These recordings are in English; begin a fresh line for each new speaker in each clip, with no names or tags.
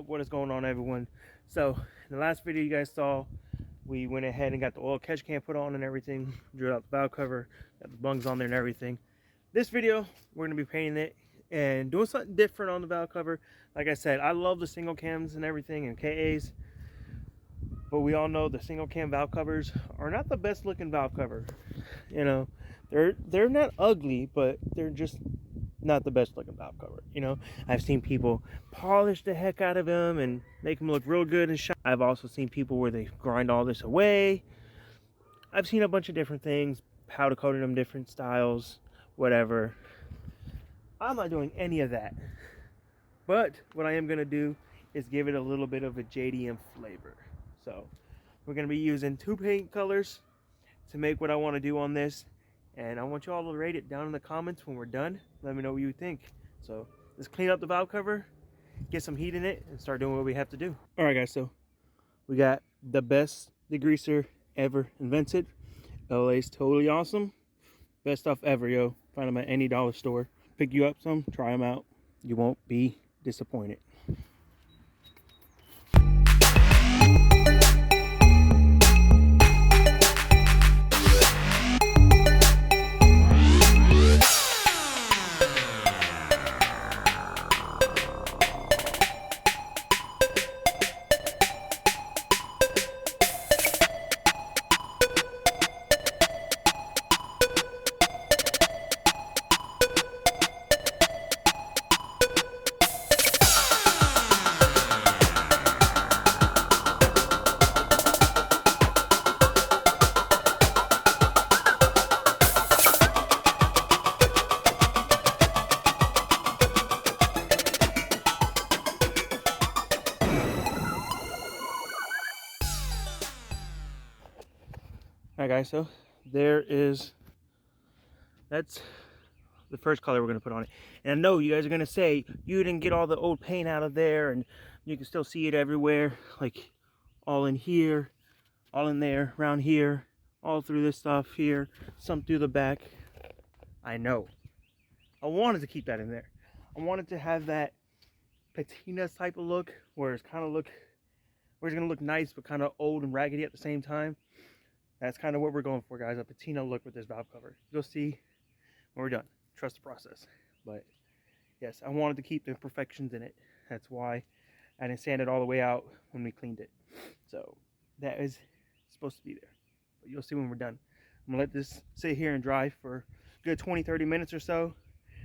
up? What is going on, everyone? So in the last video you guys saw, we went ahead and got the oil catch can put on and everything, drew out the valve cover, got the bungs on there and everything. This video we're going to be painting it and doing something different on the valve cover. Like I said, I love the single cams and everything and KAs, but we all know the single cam valve covers are not the best looking valve cover. You know, they're not ugly, but they're just not the best looking valve cover. You know, I've seen people polish the heck out of them and make them look real good and shiny. I've also seen people where they grind all this away. I've seen a bunch of different things, powder coating them different styles, whatever. I'm not doing any of that, but what I am going to do is give it a little bit of a JDM flavor. So we're going to be using two paint colors to make what I want to do on this, and I want you all to rate it down in the comments when we're done. Let me know what you think. So let's clean up the valve cover, get some heat in it, and start doing what we have to do. All right, guys, so we got the best degreaser ever invented. LA's totally awesome. Best stuff ever, yo. Find them at any dollar store. Pick you up some, try them out. You won't be disappointed. Alright guys, so that's the first color we're going to put on it. And I know you guys are going to say, you didn't get all the old paint out of there, and you can still see it everywhere, like all in here, all in there, around here, all through this stuff here, some through the back. I know. I wanted to keep that in there. I wanted to have that patina type of look, where it's going to look nice, but kind of old and raggedy at the same time. That's kind of what we're going for, guys, a patina look with this valve cover. You'll see when we're done. Trust the process. But yes, I wanted to keep the imperfections in it. That's why I didn't sand it all the way out when we cleaned it. So that is supposed to be there. But you'll see when we're done. I'm going to let this sit here and dry for a good 20-30 minutes or so,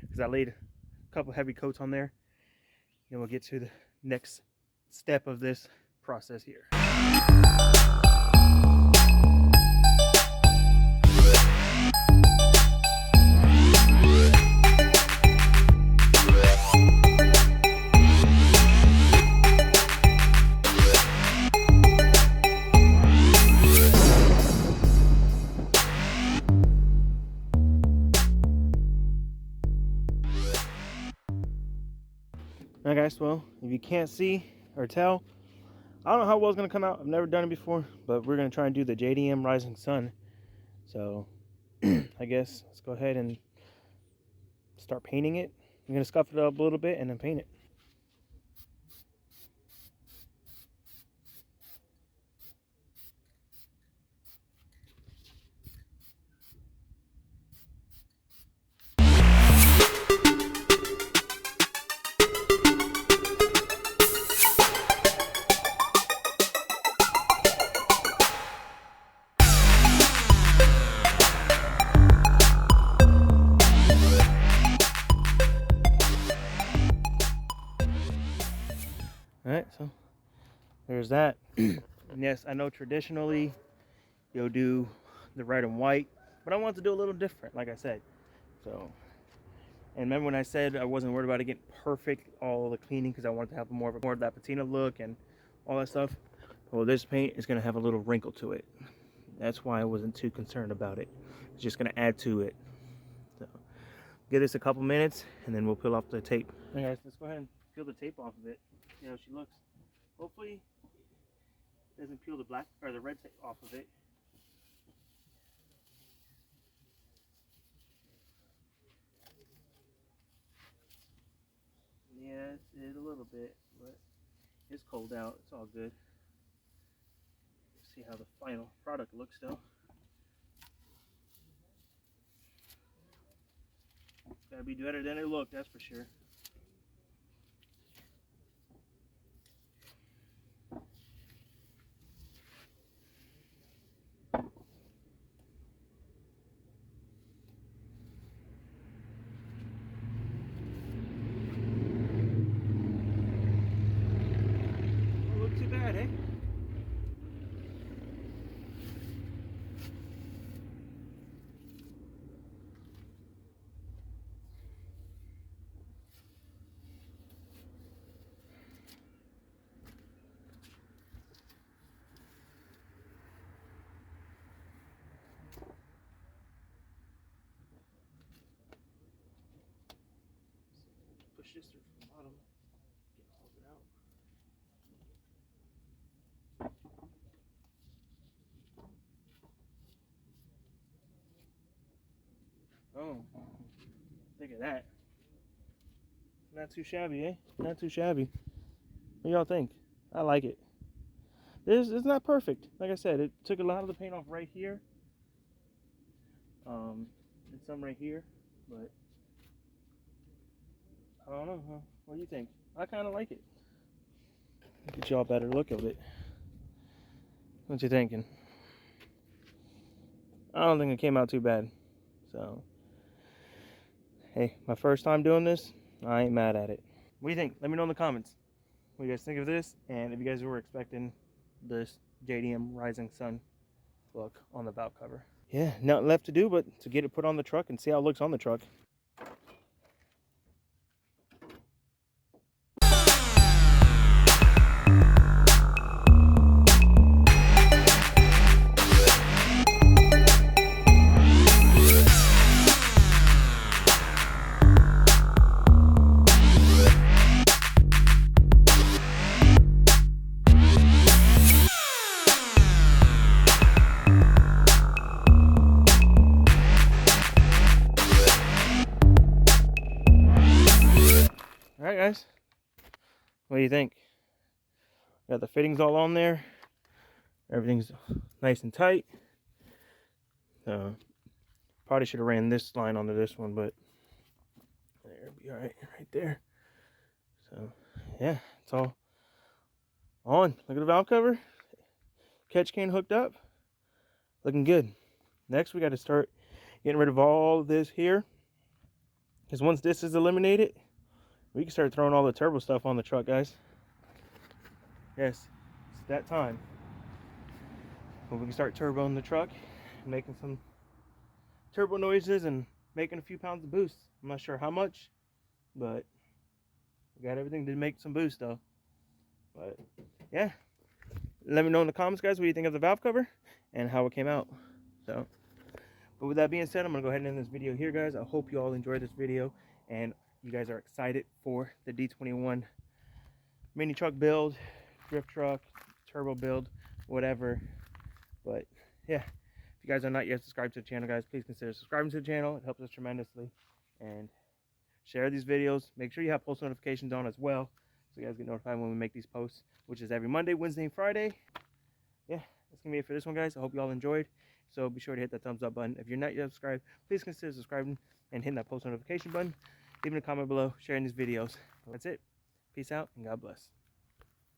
because I laid a couple heavy coats on there. Then we'll get to the next step of this process here. Now guys, well, if you can't see or tell, I don't know how well it's going to come out. I've never done it before, but we're going to try and do the JDM Rising Sun. So I guess let's go ahead and start painting it. I'm going to scuff it up a little bit and then paint it. Alright, so there's that. And yes, I know traditionally you'll do the red and white, but I wanted to do a little different, like I said. So, and remember when I said I wasn't worried about it getting perfect, all the cleaning, because I wanted to have more of that patina look and all that stuff. Well, this paint is going to have a little wrinkle to it. That's why I wasn't too concerned about it. It's just going to add to it. So, give this a couple minutes, and then we'll peel off the tape. All right, guys, let's go ahead and peel the tape off of it. See how she looks. Hopefully it doesn't peel the black or the red tape off of it. Yeah, it did a little bit, but It's cold out. It's all good. Let's see how the final product looks though. Gotta be better than it looked, that's for sure. Don't look too bad, eh? Push this through from the bottom. Get all of it out. Oh, look at that. Not too shabby, eh? Not too shabby. What y'all think? I like it. It's not perfect. Like I said, it took a lot of the paint off right here. And some right here, but I don't know. Huh? What do you think? I kind of like it. Get y'all a better look of it. What you thinking? I don't think it came out too bad. So, hey, my first time doing this, I ain't mad at it. What do you think? Let me know in the comments. What do you guys think of this? And if you guys were expecting this JDM Rising Sun look on the valve cover. Yeah, nothing left to do but to get it put on the truck and see how it looks on the truck. Alright guys, what do you think? Got the fittings all on there. Everything's nice and tight. Probably should have ran this line onto this one, but there, be alright right there. So yeah, it's all on. Look at the valve cover. Catch can hooked up. Looking good. Next we got to start getting rid of all of this here. Because once this is eliminated, we can start throwing all the turbo stuff on the truck, guys. Yes, it's that time. But we can start turboing the truck, making some turbo noises and making a few pounds of boost. I'm not sure how much, but we got everything to make some boost though. But yeah, let me know in the comments, guys, what you think of the valve cover and how it came out. So, but with that being said, I'm gonna go ahead and end this video here, guys. I hope you all enjoyed this video and you guys are excited for the D21 mini truck build, drift truck, turbo build, whatever. But yeah, if you guys are not yet subscribed to the channel, guys, please consider subscribing to the channel. It helps us tremendously. And share these videos. Make sure you have post notifications on as well, so you guys get notified when we make these posts, which is every Monday, Wednesday, and Friday. Yeah, that's gonna be it for this one, guys. I hope you all enjoyed. So be sure to hit that thumbs up button. If you're not yet subscribed, please consider subscribing and hitting that post notification button. Leaving a comment below, sharing these videos. That's it. Peace out and God bless.